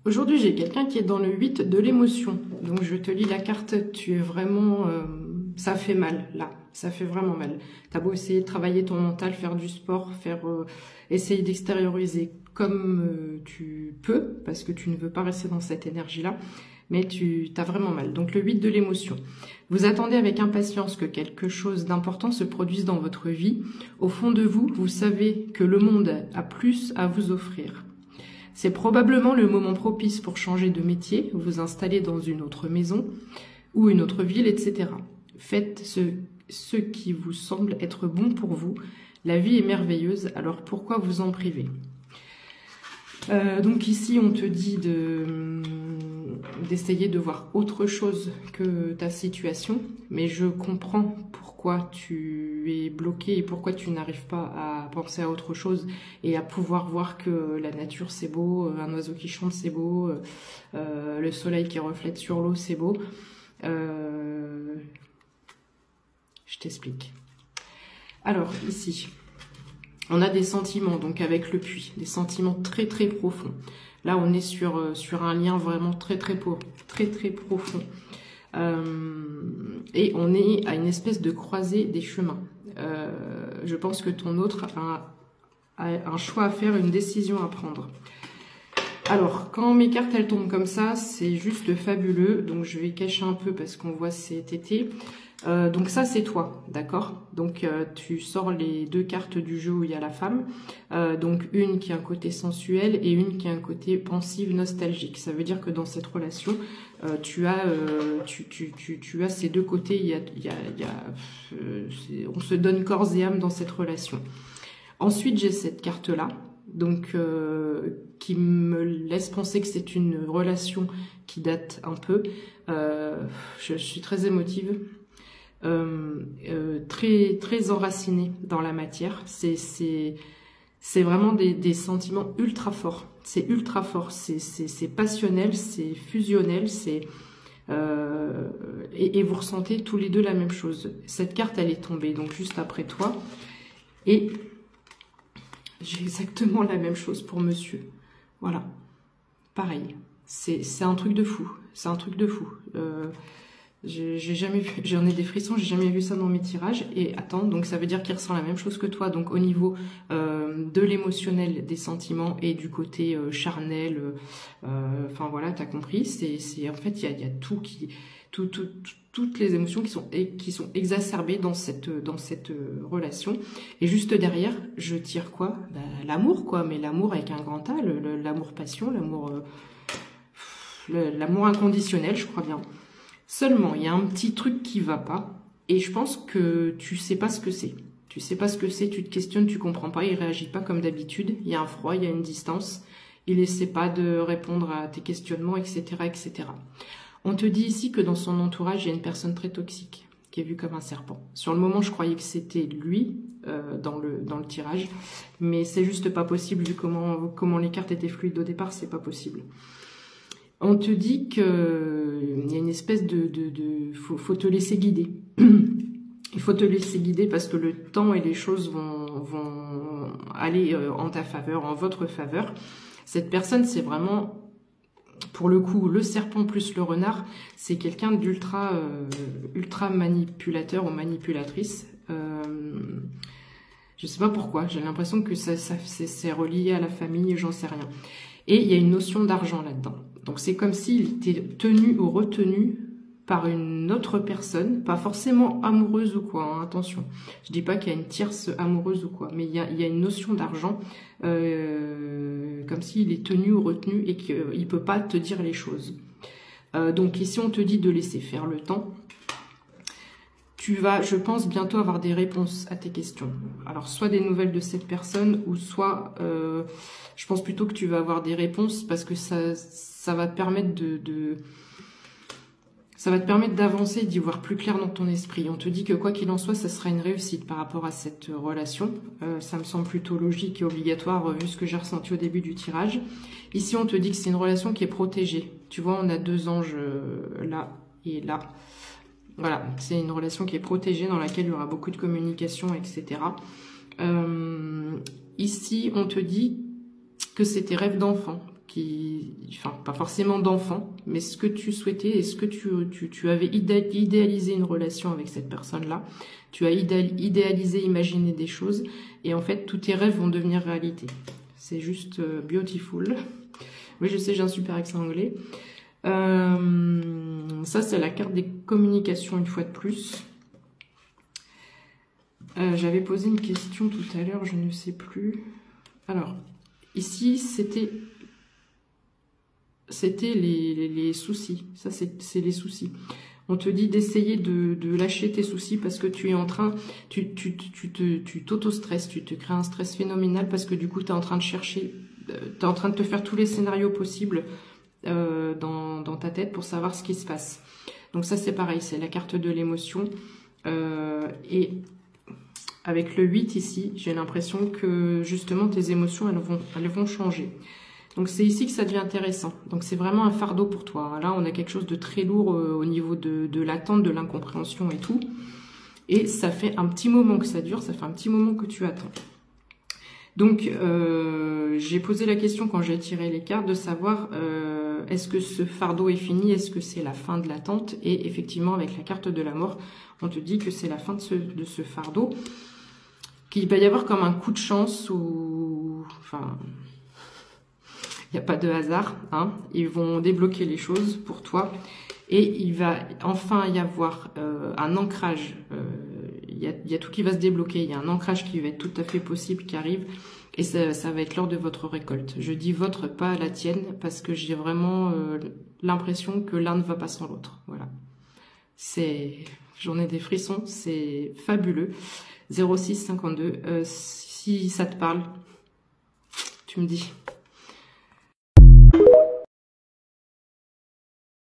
Aujourd'hui, j'ai quelqu'un qui est dans le 8 de l'émotion. Donc, je te lis la carte. Tu es vraiment... ça fait mal, là. Ça fait vraiment mal. T'as beau essayer de travailler ton mental, faire du sport, essayer d'extérioriser comme tu peux, parce que tu ne veux pas rester dans cette énergie-là, mais tu as vraiment mal. Donc, le 8 de l'émotion. Vous attendez avec impatience que quelque chose d'important se produise dans votre vie. Au fond de vous, vous savez que le monde a plus à vous offrir. C'est probablement le moment propice pour changer de métier, vous installer dans une autre maison ou une autre ville, etc. Faites ce qui vous semble être bon pour vous. La vie est merveilleuse, alors pourquoi vous en priver? Donc ici, on te dit d'essayer de voir autre chose que ta situation, mais je comprends pourquoi tu es bloqué et pourquoi tu n'arrives pas à penser à autre chose et à pouvoir voir que la nature c'est beau, un oiseau qui chante c'est beau, le soleil qui reflète sur l'eau c'est beau. Je t'explique. Alors ici, on a des sentiments, donc avec le puits, des sentiments très très profonds. Là, on est sur un lien vraiment très très profond. Et on est à une espèce de croisée des chemins. Je pense que ton autre a un choix à faire, une décision à prendre. Alors, quand mes cartes elles tombent comme ça, c'est juste fabuleux. Donc, je vais cacher un peu parce qu'on voit cet été. Donc ça c'est toi, d'accord? Donc tu sors les deux cartes du jeu où il y a la femme, donc une qui a un côté sensuel et une qui a un côté pensif, nostalgique. Ça veut dire que dans cette relation, tu as ces deux côtés. On se donne corps et âme dans cette relation. Ensuite j'ai cette carte là, donc qui me laisse penser que c'est une relation qui date un peu. Je suis très émotive. Très enraciné dans la matière. C'est vraiment des sentiments ultra forts. C'est ultra fort, c'est passionnel, c'est fusionnel, et vous ressentez tous les deux la même chose. Cette carte, elle est tombée donc juste après toi. Et j'ai exactement la même chose pour monsieur. Voilà. Pareil. C'est un truc de fou. C'est un truc de fou. J'ai jamais vu, j'en ai des frissons, j'ai jamais vu ça dans mes tirages. Et attends, donc ça veut dire qu'il ressent la même chose que toi, donc au niveau de l'émotionnel, des sentiments et du côté charnel, enfin voilà, t'as compris. C'est en fait il y a tout toutes les émotions qui sont exacerbées dans cette relation. Et juste derrière, je tire quoi? Bah, l'amour quoi, mais l'amour avec un grand A, l'amour passion, l'amour inconditionnel, je crois bien. Seulement, il y a un petit truc qui va pas, et je pense que tu sais pas ce que c'est. Tu sais pas ce que c'est, tu te questionnes, tu comprends pas, il réagit pas comme d'habitude, il y a un froid, il y a une distance, il essaie pas de répondre à tes questionnements, etc., etc. On te dit ici que dans son entourage, il y a une personne très toxique, qui est vue comme un serpent. Sur le moment, je croyais que c'était lui, dans le tirage, mais c'est juste pas possible, vu comment les cartes étaient fluides au départ, c'est pas possible. On te dit qu'il y a une espèce faut te laisser guider. Il faut te laisser guider parce que le temps et les choses vont aller en ta faveur, en votre faveur. Cette personne, c'est vraiment, pour le coup, le serpent plus le renard, c'est quelqu'un d'ultra ultra manipulateur ou manipulatrice. Je sais pas pourquoi, j'ai l'impression que c'est relié à la famille, j'en sais rien. Et il y a une notion d'argent là-dedans. Donc c'est comme s'il était tenu ou retenu par une autre personne, pas forcément amoureuse ou quoi, hein, attention. Je dis pas qu'il y a une tierce amoureuse ou quoi, mais il y a une notion d'argent, comme s'il est tenu ou retenu et qu'il peut pas te dire les choses. Donc ici on te dit de laisser faire le temps. Tu vas, je pense, bientôt avoir des réponses à tes questions. Alors, soit des nouvelles de cette personne, ou soit, je pense plutôt que tu vas avoir des réponses parce que ça va te permettre ça va te permettre d'avancer, d'y voir plus clair dans ton esprit. On te dit que quoi qu'il en soit, ça sera une réussite par rapport à cette relation. Ça me semble plutôt logique et obligatoire vu ce que j'ai ressenti au début du tirage. Ici, on te dit que c'est une relation qui est protégée. Tu vois, on a deux anges là et là. Voilà, c'est une relation qui est protégée, dans laquelle il y aura beaucoup de communication, etc. Ici, on te dit que c'est tes rêves d'enfant enfin pas forcément d'enfant, mais ce que tu souhaitais, est-ce que tu avais idéalisé une relation avec cette personne-là, tu as idéalisé, imaginé des choses, et en fait tous tes rêves vont devenir réalité. C'est juste beautiful. Oui, je sais, j'ai un super accent anglais. Ça, c'est la carte des communications une fois de plus. J'avais posé une question tout à l'heure, je ne sais plus. Alors, ici, c'était les soucis. Ça, c'est les soucis. On te dit d'essayer de lâcher tes soucis parce que tu es en train, tu t'auto-stresses, tu te crées un stress phénoménal parce que du coup, tu es en train de chercher, tu es en train de te faire tous les scénarios possibles dans ta tête pour savoir ce qui se passe. Donc ça, c'est pareil, c'est la carte de l'émotion. Et avec le 8 ici, j'ai l'impression que justement tes émotions, elles vont changer. Donc c'est ici que ça devient intéressant. Donc c'est vraiment un fardeau pour toi. Là, on a quelque chose de très lourd au niveau de l'attente, de l'incompréhension et tout. Et ça fait un petit moment que ça dure, ça fait un petit moment que tu attends. Donc j'ai posé la question quand j'ai tiré les cartes de savoir est-ce que ce fardeau est fini, est-ce que c'est la fin de l'attente? Et effectivement, avec la carte de la mort, on te dit que c'est la fin de ce fardeau. Qu'il va y avoir comme un coup de chance ou... Enfin... Il n'y a pas de hasard, hein. Ils vont débloquer les choses pour toi et il va enfin y avoir un ancrage. Il y a tout qui va se débloquer, il y a un ancrage qui va être tout à fait possible qui arrive et ça va être lors de votre récolte. Je dis votre, pas la tienne, parce que j'ai vraiment l'impression que l'un ne va pas sans l'autre. Voilà. J'en ai des frissons, c'est fabuleux. 06 52, si ça te parle, tu me dis.